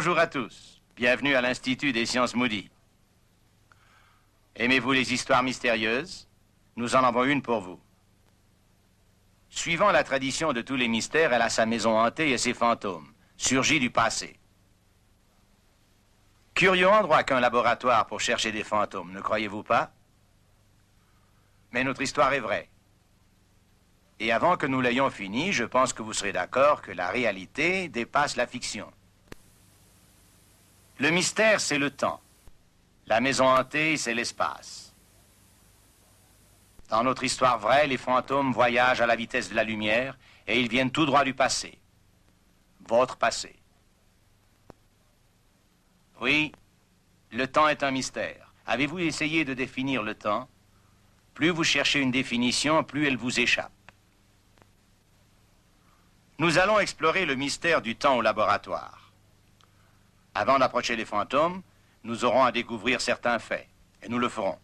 Bonjour à tous. Bienvenue à l'Institut des sciences Moody. Aimez-vous les histoires mystérieuses? Nous en avons une pour vous. Suivant la tradition de tous les mystères, elle a sa maison hantée et ses fantômes, surgis du passé. Curieux endroit qu'un laboratoire pour chercher des fantômes, ne croyez-vous pas? Mais notre histoire est vraie. Et avant que nous l'ayons fini, je pense que vous serez d'accord que la réalité dépasse la fiction. Le mystère, c'est le temps. La maison hantée, c'est l'espace. Dans notre histoire vraie, les fantômes voyagent à la vitesse de la lumière et ils viennent tout droit du passé. Votre passé. Oui, le temps est un mystère. Avez-vous essayé de définir le temps? Plus vous cherchez une définition, plus elle vous échappe. Nous allons explorer le mystère du temps au laboratoire. Avant d'approcher les fantômes, nous aurons à découvrir certains faits. Et nous le ferons,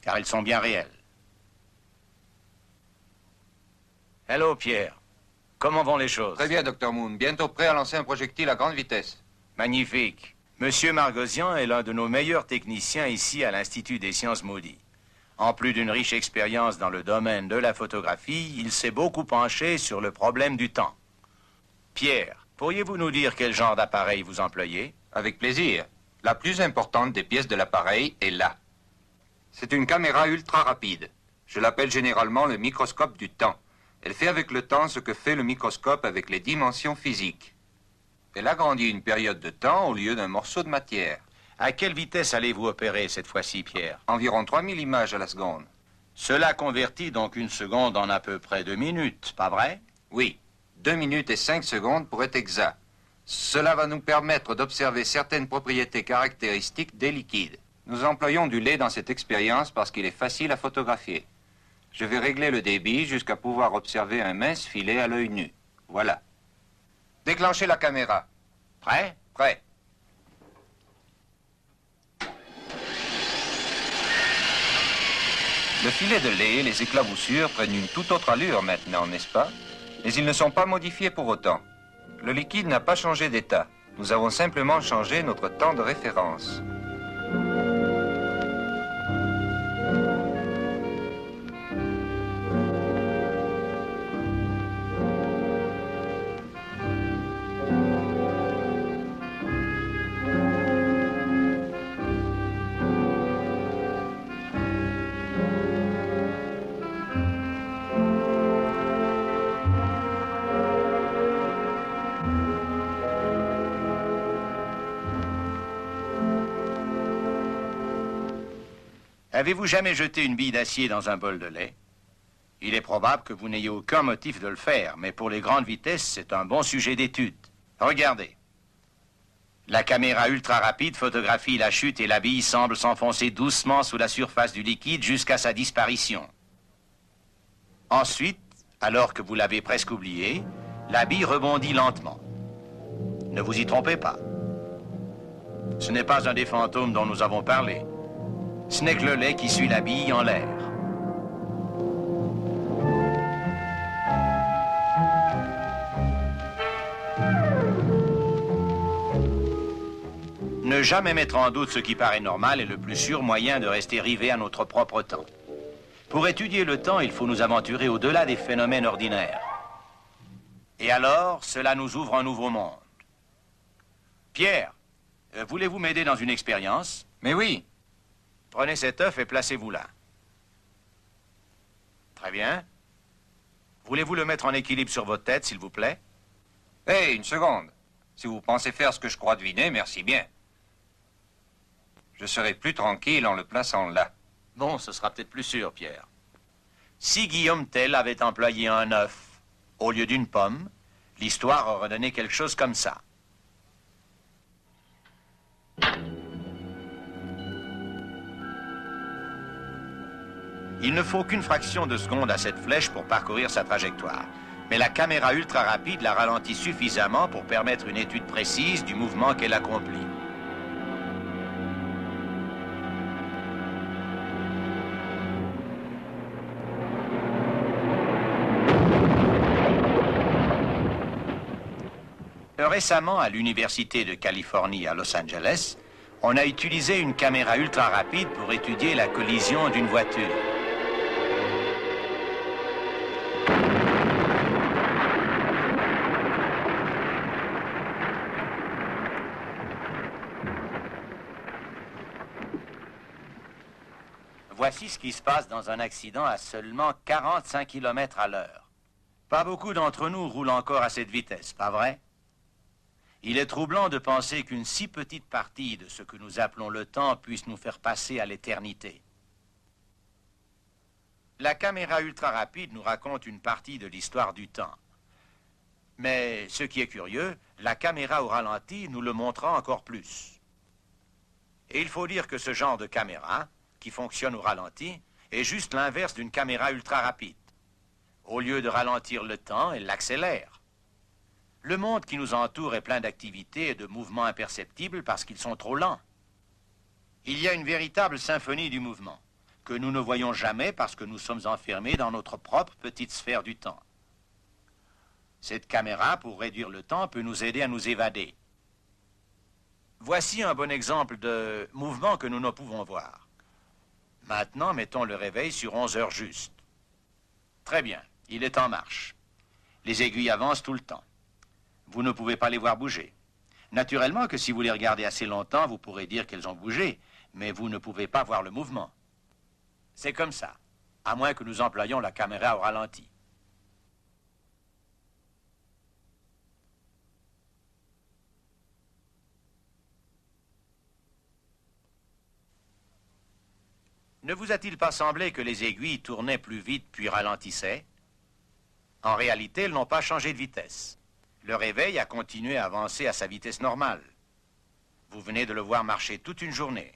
car ils sont bien réels. Hello, Pierre. Comment vont les choses? Très bien, Dr. Moon. Bientôt prêt à lancer un projectile à grande vitesse. Magnifique. Monsieur Margosian est l'un de nos meilleurs techniciens ici à l'Institut des sciences Moody. En plus d'une riche expérience dans le domaine de la photographie, il s'est beaucoup penché sur le problème du temps. Pierre, pourriez-vous nous dire quel genre d'appareil vous employez? Avec plaisir. La plus importante des pièces de l'appareil est là. C'est une caméra ultra rapide. Je l'appelle généralement le microscope du temps. Elle fait avec le temps ce que fait le microscope avec les dimensions physiques. Elle agrandit une période de temps au lieu d'un morceau de matière. À quelle vitesse allez-vous opérer cette fois-ci, Pierre? Environ 3000 images à la seconde. Cela convertit donc une seconde en à peu près 2 minutes, pas vrai? Oui, 2 minutes et 5 secondes pour être exact. Cela va nous permettre d'observer certaines propriétés caractéristiques des liquides. Nous employons du lait dans cette expérience parce qu'il est facile à photographier. Je vais régler le débit jusqu'à pouvoir observer un mince filet à l'œil nu. Voilà. Déclenchez la caméra. Prêt? Prêt. Le filet de lait et les éclaboussures prennent une toute autre allure maintenant, n'est-ce pas? Mais ils ne sont pas modifiés pour autant. Le liquide n'a pas changé d'état. Nous avons simplement changé notre temps de référence. Avez-vous jamais jeté une bille d'acier dans un bol de lait? Il est probable que vous n'ayez aucun motif de le faire, mais pour les grandes vitesses, c'est un bon sujet d'étude. Regardez. La caméra ultra rapide photographie la chute et la bille semble s'enfoncer doucement sous la surface du liquide jusqu'à sa disparition. Ensuite, alors que vous l'avez presque oublié, la bille rebondit lentement. Ne vous y trompez pas. Ce n'est pas un des fantômes dont nous avons parlé. Ce n'est que le lait qui suit la bille en l'air. Ne jamais mettre en doute ce qui paraît normal est le plus sûr moyen de rester rivé à notre propre temps. Pour étudier le temps, il faut nous aventurer au-delà des phénomènes ordinaires. Et alors, cela nous ouvre un nouveau monde. Pierre, voulez-vous m'aider dans une expérience? Mais oui. Prenez cet œuf et placez-vous là. Très bien. Voulez-vous le mettre en équilibre sur votre tête, s'il vous plaît? Hé, une seconde. Si vous pensez faire ce que je crois deviner, merci bien. Je serai plus tranquille en le plaçant là. Bon, ce sera peut-être plus sûr, Pierre. Si Guillaume Tell avait employé un œuf au lieu d'une pomme, l'histoire aurait donné quelque chose comme ça. Il ne faut qu'une fraction de seconde à cette flèche pour parcourir sa trajectoire. Mais la caméra ultra rapide la ralentit suffisamment pour permettre une étude précise du mouvement qu'elle accomplit. récemment, à l'Université de Californie à Los Angeles, on a utilisé une caméra ultra rapide pour étudier la collision d'une voiture. Voici ce qui se passe dans un accident à seulement 45 km à l'heure. Pas beaucoup d'entre nous roulent encore à cette vitesse, pas vrai? Il est troublant de penser qu'une si petite partie de ce que nous appelons le temps puisse nous faire passer à l'éternité. La caméra ultra rapide nous raconte une partie de l'histoire du temps. Mais ce qui est curieux, la caméra au ralenti nous le montrera encore plus. Et il faut dire que ce genre de caméra, qui fonctionne au ralenti, est juste l'inverse d'une caméra ultra rapide. Au lieu de ralentir le temps, elle l'accélère. Le monde qui nous entoure est plein d'activités et de mouvements imperceptibles parce qu'ils sont trop lents. Il y a une véritable symphonie du mouvement, que nous ne voyons jamais parce que nous sommes enfermés dans notre propre petite sphère du temps. Cette caméra, pour réduire le temps, peut nous aider à nous évader. Voici un bon exemple de mouvement que nous ne pouvons voir. Maintenant, mettons le réveil sur 11 heures juste. Très bien, il est en marche. Les aiguilles avancent tout le temps. Vous ne pouvez pas les voir bouger. Naturellement que si vous les regardez assez longtemps, vous pourrez dire qu'elles ont bougé, mais vous ne pouvez pas voir le mouvement. C'est comme ça, à moins que nous employions la caméra au ralenti. Ne vous a-t-il pas semblé que les aiguilles tournaient plus vite puis ralentissaient? En réalité, elles n'ont pas changé de vitesse. Le réveil a continué à avancer à sa vitesse normale. Vous venez de le voir marcher toute une journée.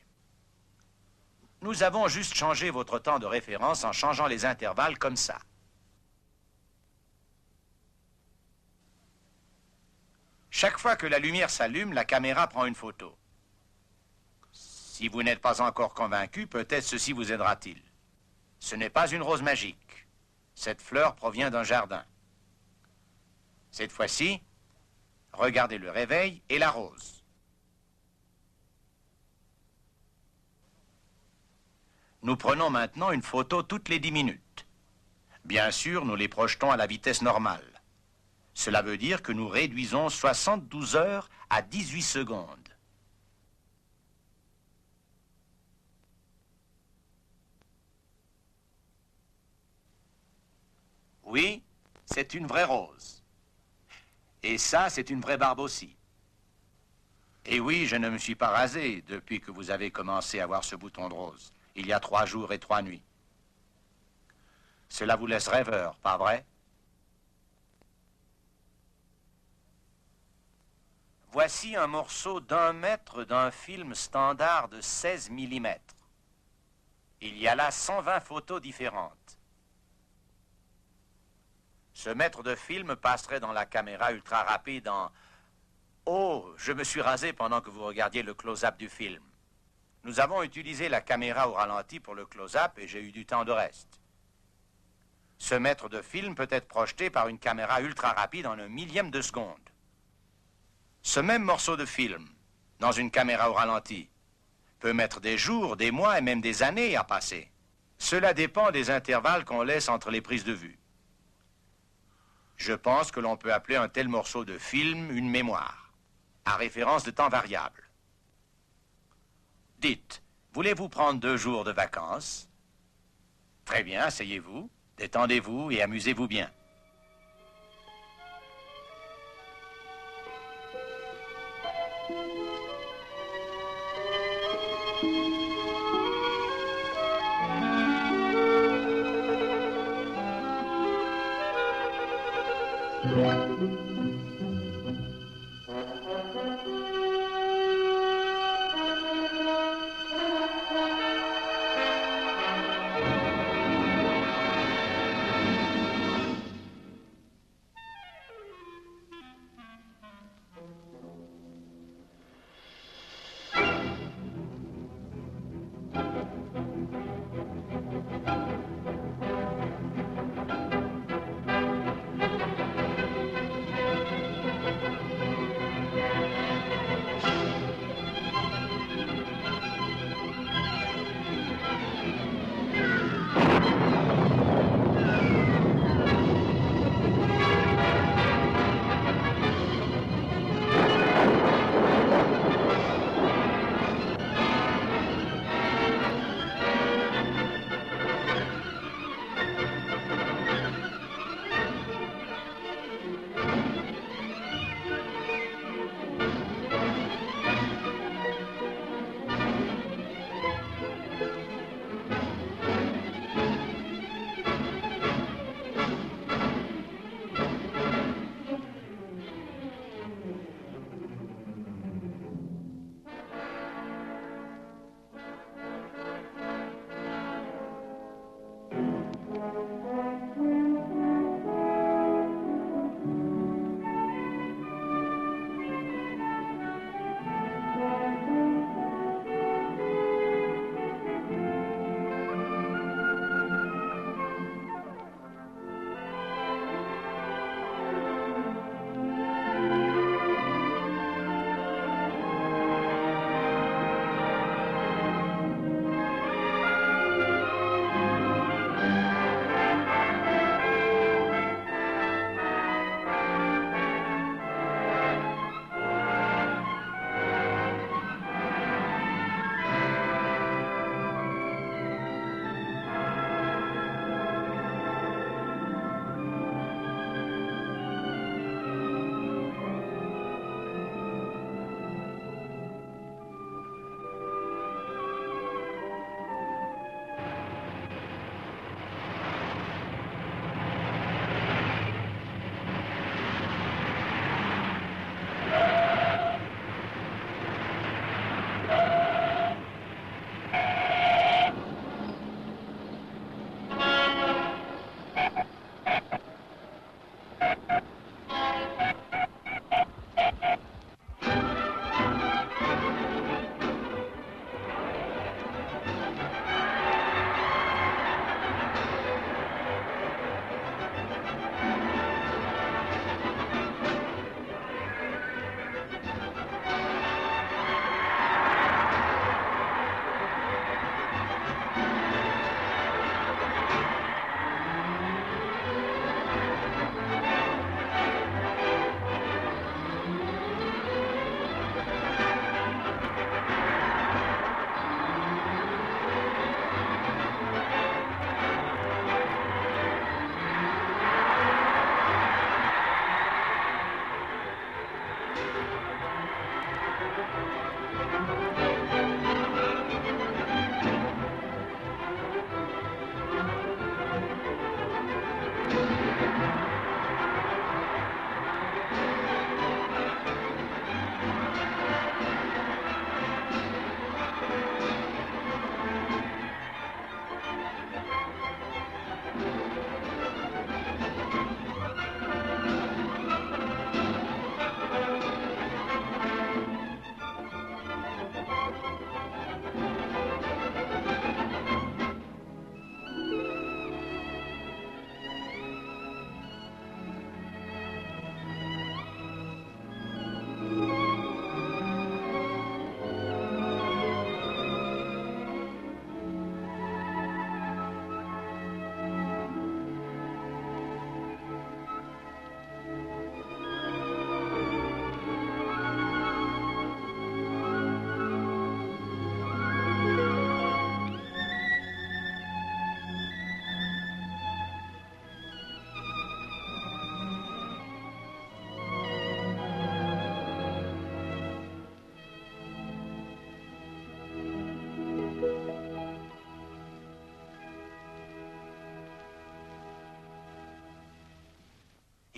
Nous avons juste changé votre temps de référence en changeant les intervalles comme ça. Chaque fois que la lumière s'allume, la caméra prend une photo. Si vous n'êtes pas encore convaincu, peut-être ceci vous aidera-t-il. Ce n'est pas une rose magique. Cette fleur provient d'un jardin. Cette fois-ci, regardez le réveil et la rose. Nous prenons maintenant une photo toutes les 10 minutes. Bien sûr, nous les projetons à la vitesse normale. Cela veut dire que nous réduisons 72 heures à 18 secondes. Oui, c'est une vraie rose. Et ça, c'est une vraie barbe aussi. Et oui, je ne me suis pas rasé depuis que vous avez commencé à voir ce bouton de rose, il y a 3 jours et 3 nuits. Cela vous laisse rêveur, pas vrai? Voici un morceau d'1 mètre d'un film standard de 16 mm. Il y a là 120 photos différentes. Ce mètre de film passerait dans la caméra ultra rapide en... Oh, je me suis rasé pendant que vous regardiez le close-up du film. Nous avons utilisé la caméra au ralenti pour le close-up et j'ai eu du temps de reste. Ce mètre de film peut être projeté par une caméra ultra rapide en 1/1000 de seconde. Ce même morceau de film, dans une caméra au ralenti, peut mettre des jours, des mois et même des années à passer. Cela dépend des intervalles qu'on laisse entre les prises de vue. Je pense que l'on peut appeler un tel morceau de film une mémoire, à référence de temps variable. Dites, voulez-vous prendre 2 jours de vacances? Très bien, asseyez-vous, détendez-vous et amusez-vous bien.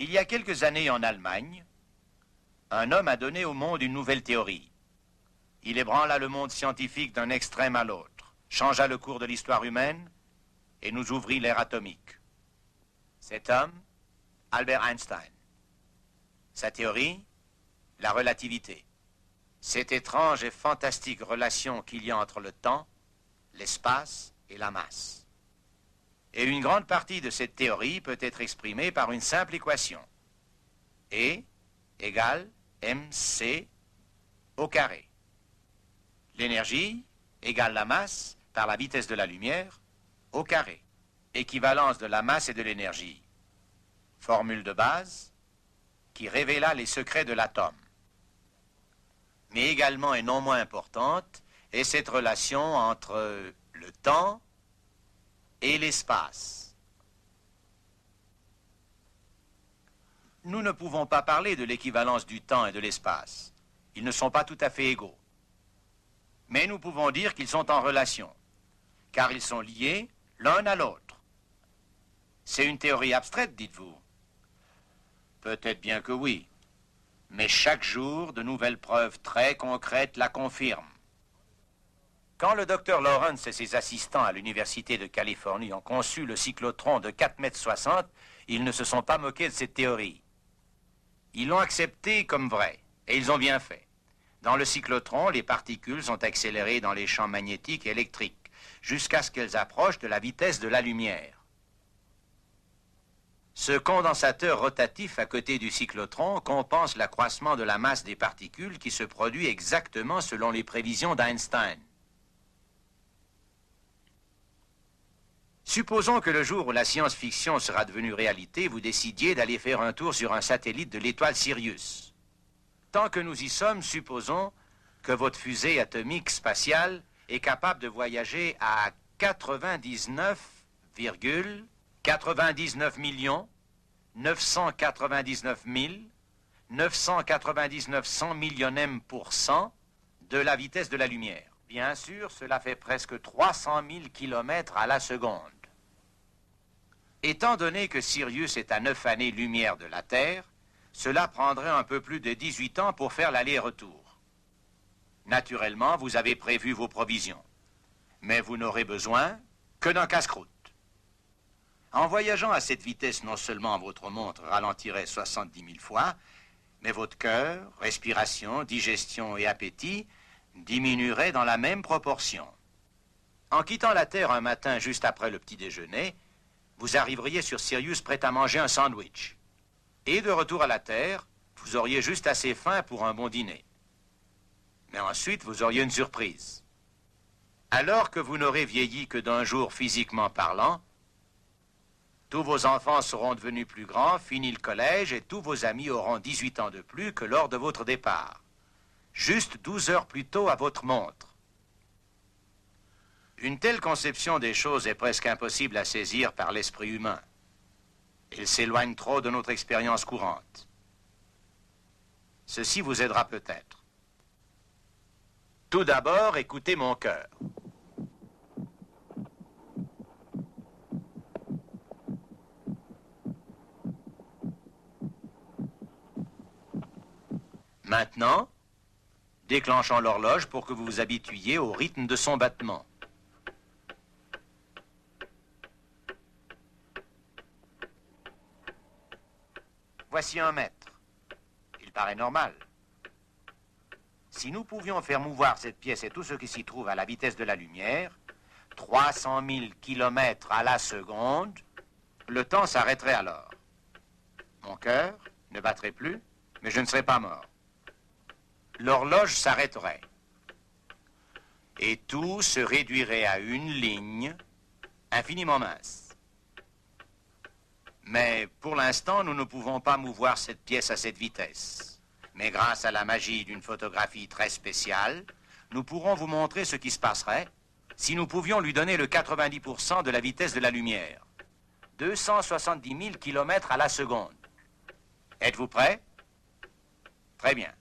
Il y a quelques années en Allemagne, un homme a donné au monde une nouvelle théorie. Il ébranla le monde scientifique d'un extrême à l'autre, changea le cours de l'histoire humaine et nous ouvrit l'ère atomique. Cet homme, Albert Einstein. Sa théorie, la relativité. Cette étrange et fantastique relation qu'il y a entre le temps, l'espace et la masse. Et une grande partie de cette théorie peut être exprimée par une simple équation. E égale mc au carré. L'énergie égale la masse par la vitesse de la lumière au carré. Équivalence de la masse et de l'énergie. Formule de base qui révéla les secrets de l'atome. Mais également et non moins importante est cette relation entre le temps et l'espace. Nous ne pouvons pas parler de l'équivalence du temps et de l'espace. Ils ne sont pas tout à fait égaux. Mais nous pouvons dire qu'ils sont en relation, car ils sont liés l'un à l'autre. C'est une théorie abstraite, dites-vous? Peut-être bien que oui. Mais chaque jour, de nouvelles preuves très concrètes la confirment. Quand le docteur Lawrence et ses assistants à l'Université de Californie ont conçu le cyclotron de 4,60 m, ils ne se sont pas moqués de cette théorie. Ils l'ont acceptée comme vraie, et ils ont bien fait. Dans le cyclotron, les particules sont accélérées dans les champs magnétiques et électriques, jusqu'à ce qu'elles approchent de la vitesse de la lumière. Ce condensateur rotatif à côté du cyclotron compense l'accroissement de la masse des particules qui se produit exactement selon les prévisions d'Einstein. Supposons que le jour où la science-fiction sera devenue réalité, vous décidiez d'aller faire un tour sur un satellite de l'étoile Sirius. Tant que nous y sommes, supposons que votre fusée atomique spatiale est capable de voyager à 99,99 999 999 100 millionièmes % de la vitesse de la lumière. Bien sûr, cela fait presque 300 000 km à la seconde. Étant donné que Sirius est à 9 années-lumière de la Terre, cela prendrait un peu plus de 18 ans pour faire l'aller-retour. Naturellement, vous avez prévu vos provisions, mais vous n'aurez besoin que d'un casse-croûte. En voyageant à cette vitesse, non seulement votre montre ralentirait 70 000 fois, mais votre cœur, respiration, digestion et appétit diminueraient dans la même proportion. En quittant la Terre un matin juste après le petit déjeuner, vous arriveriez sur Sirius prêt à manger un sandwich. Et de retour à la Terre, vous auriez juste assez faim pour un bon dîner. Mais ensuite, vous auriez une surprise. Alors que vous n'aurez vieilli que d'un jour physiquement parlant, tous vos enfants seront devenus plus grands, fini le collège, et tous vos amis auront 18 ans de plus que lors de votre départ. Juste 12 heures plus tôt à votre montre. Une telle conception des choses est presque impossible à saisir par l'esprit humain. Elle s'éloigne trop de notre expérience courante. Ceci vous aidera peut-être. Tout d'abord, écoutez mon cœur. Maintenant, déclenchons l'horloge pour que vous vous habituiez au rythme de son battement. Voici 1 mètre. Il paraît normal. Si nous pouvions faire mouvoir cette pièce et tout ce qui s'y trouve à la vitesse de la lumière, 300 000 km à la seconde, le temps s'arrêterait alors. Mon cœur ne battrait plus, mais je ne serais pas mort. L'horloge s'arrêterait. Et tout se réduirait à une ligne infiniment mince. Mais pour l'instant, nous ne pouvons pas mouvoir cette pièce à cette vitesse. Mais grâce à la magie d'une photographie très spéciale, nous pourrons vous montrer ce qui se passerait si nous pouvions lui donner le 90% de la vitesse de la lumière. 270 000 km à la seconde. Êtes-vous prêts? Très bien.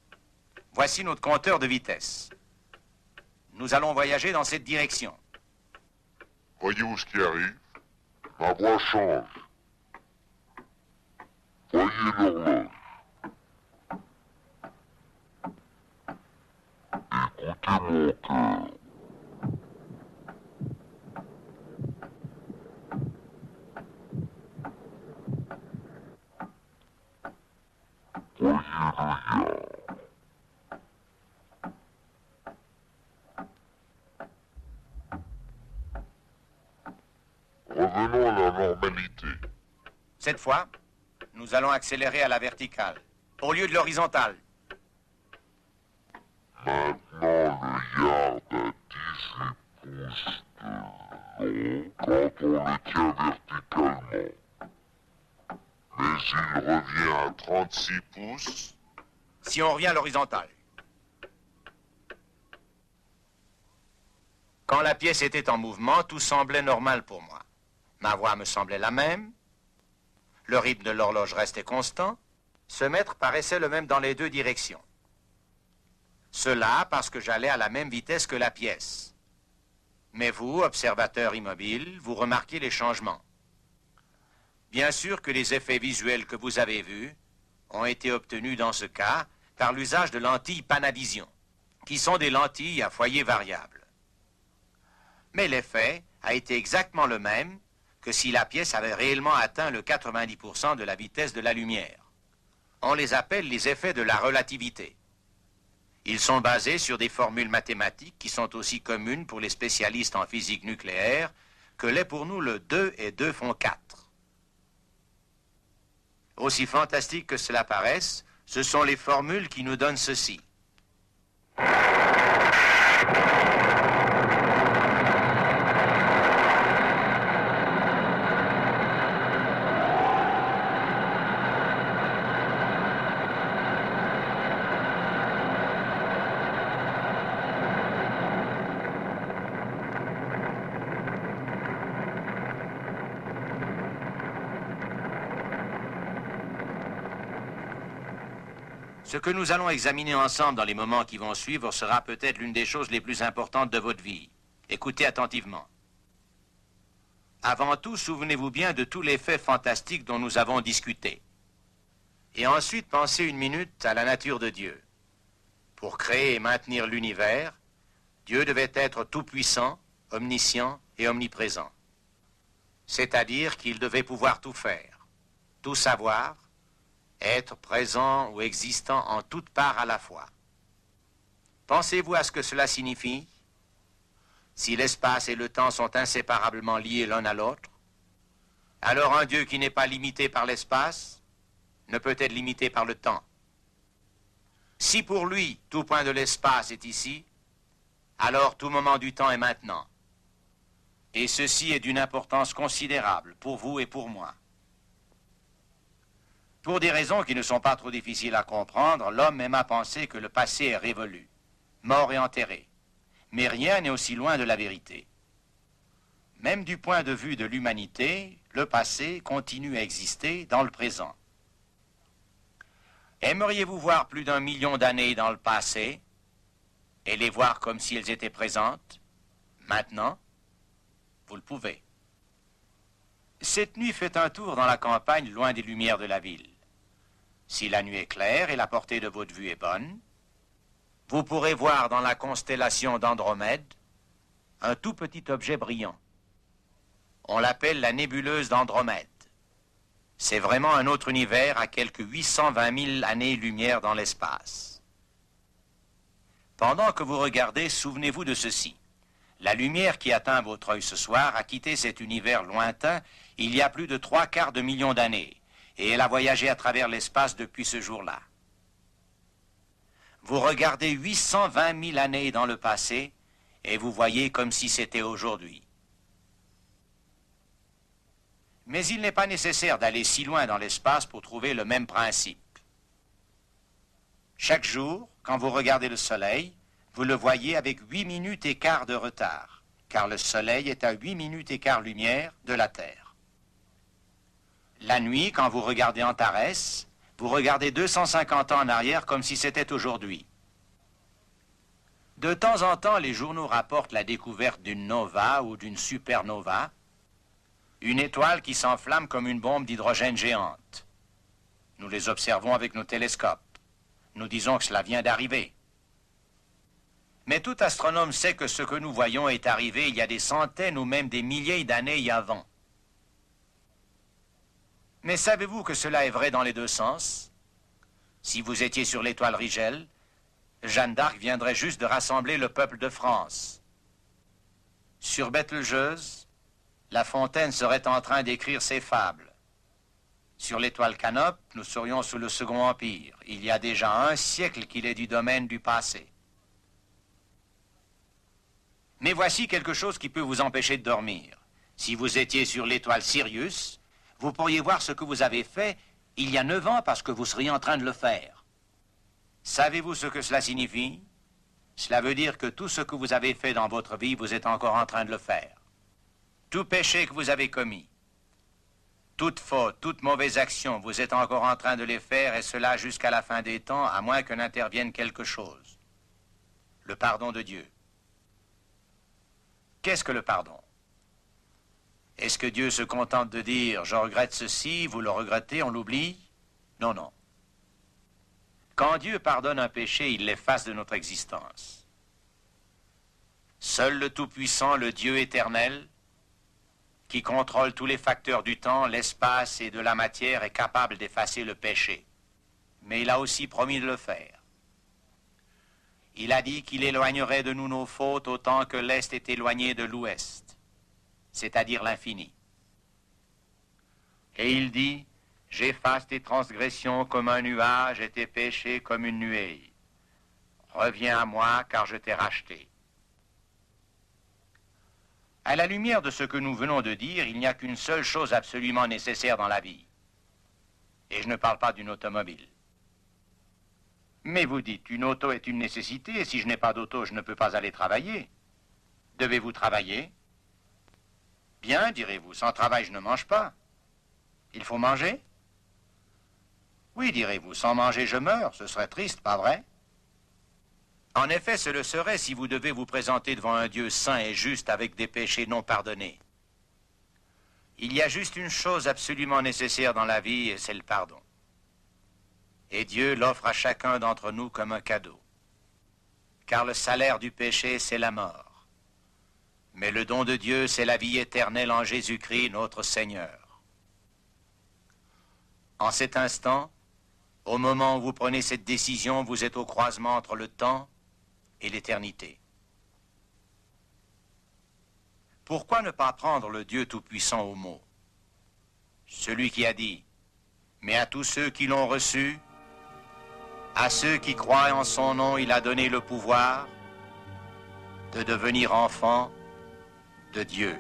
Voici notre compteur de vitesse. Nous allons voyager dans cette direction. Voyez-vous ce qui arrive? Ma voix change. Voyez l'horloge. Écoutez mon cœur. Voyez le liard. Revenons à la normalité. Cette fois, nous allons accélérer à la verticale, au lieu de l'horizontale. Maintenant, le yard a 18 pouces de long quand on le tient verticalement. Mais il revient à 36 pouces. Si on revient à l'horizontale. Quand la pièce était en mouvement, tout semblait normal pour moi. Ma voix me semblait la même. Le rythme de l'horloge restait constant. Ce mètre paraissait le même dans les deux directions. Cela parce que j'allais à la même vitesse que la pièce. Mais vous, observateur immobile, vous remarquez les changements. Bien sûr que les effets visuels que vous avez vus ont été obtenus dans ce cas par l'usage de lentilles Panavision, qui sont des lentilles à foyer variable. Mais l'effet a été exactement le même que si la pièce avait réellement atteint le 90% de la vitesse de la lumière. On les appelle les effets de la relativité. Ils sont basés sur des formules mathématiques qui sont aussi communes pour les spécialistes en physique nucléaire que l'est pour nous le 2 et 2 font 4. Aussi fantastique que cela paraisse, ce sont les formules qui nous donnent ceci. Ce que nous allons examiner ensemble dans les moments qui vont suivre sera peut-être l'une des choses les plus importantes de votre vie. Écoutez attentivement. Avant tout, souvenez-vous bien de tous les faits fantastiques dont nous avons discuté. Et ensuite, pensez une minute à la nature de Dieu. Pour créer et maintenir l'univers, Dieu devait être tout-puissant, omniscient et omniprésent. C'est-à-dire qu'il devait pouvoir tout faire, tout savoir, être présent ou existant en toute part à la fois. Pensez-vous à ce que cela signifie? Si l'espace et le temps sont inséparablement liés l'un à l'autre, alors un Dieu qui n'est pas limité par l'espace ne peut être limité par le temps. Si pour lui, tout point de l'espace est ici, alors tout moment du temps est maintenant. Et ceci est d'une importance considérable pour vous et pour moi. Pour des raisons qui ne sont pas trop difficiles à comprendre, l'homme aime à penser que le passé est révolu, mort et enterré. Mais rien n'est aussi loin de la vérité. Même du point de vue de l'humanité, le passé continue à exister dans le présent. Aimeriez-vous voir plus d'1 million d'années dans le passé et les voir comme si elles étaient présentes, maintenant? Vous le pouvez. Cette nuit, faites un tour dans la campagne loin des lumières de la ville. Si la nuit est claire et la portée de votre vue est bonne, vous pourrez voir dans la constellation d'Andromède un tout petit objet brillant. On l'appelle la nébuleuse d'Andromède. C'est vraiment un autre univers à quelques 820 000 années-lumière dans l'espace. Pendant que vous regardez, souvenez-vous de ceci. La lumière qui atteint votre œil ce soir a quitté cet univers lointain il y a plus de 3/4 de million d'années, et elle a voyagé à travers l'espace depuis ce jour-là. Vous regardez 820 000 années dans le passé, et vous voyez comme si c'était aujourd'hui. Mais il n'est pas nécessaire d'aller si loin dans l'espace pour trouver le même principe. Chaque jour, quand vous regardez le soleil, vous le voyez avec 8 minutes et quart de retard, car le soleil est à 8 minutes et quart lumière de la Terre. La nuit, quand vous regardez Antares, vous regardez 250 ans en arrière comme si c'était aujourd'hui. De temps en temps, les journaux rapportent la découverte d'une nova ou d'une supernova, une étoile qui s'enflamme comme une bombe d'hydrogène géante. Nous les observons avec nos télescopes. Nous disons que cela vient d'arriver. Mais tout astronome sait que ce que nous voyons est arrivé il y a des centaines ou même des milliers d'années avant. Mais savez-vous que cela est vrai dans les deux sens? Si vous étiez sur l'étoile Rigel, Jeanne d'Arc viendrait juste de rassembler le peuple de France. Sur Bételgeuse, La Fontaine serait en train d'écrire ses fables. Sur l'étoile Canope, nous serions sous le Second Empire. Il y a déjà un siècle qu'il est du domaine du passé. Mais voici quelque chose qui peut vous empêcher de dormir. Si vous étiez sur l'étoile Sirius, vous pourriez voir ce que vous avez fait il y a 9 ans parce que vous seriez en train de le faire. Savez-vous ce que cela signifie? Cela veut dire que tout ce que vous avez fait dans votre vie, vous êtes encore en train de le faire. Tout péché que vous avez commis, toute faute, toute mauvaise action, vous êtes encore en train de les faire, et cela jusqu'à la fin des temps, à moins que n'intervienne quelque chose. Le pardon de Dieu. Qu'est-ce que le pardon? Est-ce que Dieu se contente de dire « Je regrette ceci, vous le regrettez, on l'oublie » Non, non. Quand Dieu pardonne un péché, il l'efface de notre existence. Seul le Tout-Puissant, le Dieu éternel, qui contrôle tous les facteurs du temps, l'espace et de la matière, est capable d'effacer le péché. Mais il a aussi promis de le faire. Il a dit qu'il éloignerait de nous nos fautes autant que l'Est est éloigné de l'Ouest, c'est-à-dire l'infini. Et il dit, « J'efface tes transgressions comme un nuage et tes péchés comme une nuée. Reviens à moi, car je t'ai racheté. » À la lumière de ce que nous venons de dire, il n'y a qu'une seule chose absolument nécessaire dans la vie. Et je ne parle pas d'une automobile. Mais vous dites, une auto est une nécessité, et si je n'ai pas d'auto, je ne peux pas aller travailler. Devez-vous travailler? Bien, direz-vous, sans travail, je ne mange pas. Il faut manger? Oui, direz-vous, sans manger, je meurs. Ce serait triste, pas vrai? En effet, ce le serait si vous devez vous présenter devant un Dieu saint et juste avec des péchés non pardonnés. Il y a juste une chose absolument nécessaire dans la vie, et c'est le pardon. Et Dieu l'offre à chacun d'entre nous comme un cadeau. Car le salaire du péché, c'est la mort. Mais le don de Dieu, c'est la vie éternelle en Jésus-Christ, notre Seigneur. En cet instant, au moment où vous prenez cette décision, vous êtes au croisement entre le temps et l'éternité. Pourquoi ne pas prendre le Dieu Tout-Puissant au mot? Celui qui a dit, « Mais à tous ceux qui l'ont reçu, à ceux qui croient en son nom, il a donné le pouvoir de devenir enfants de Dieu. »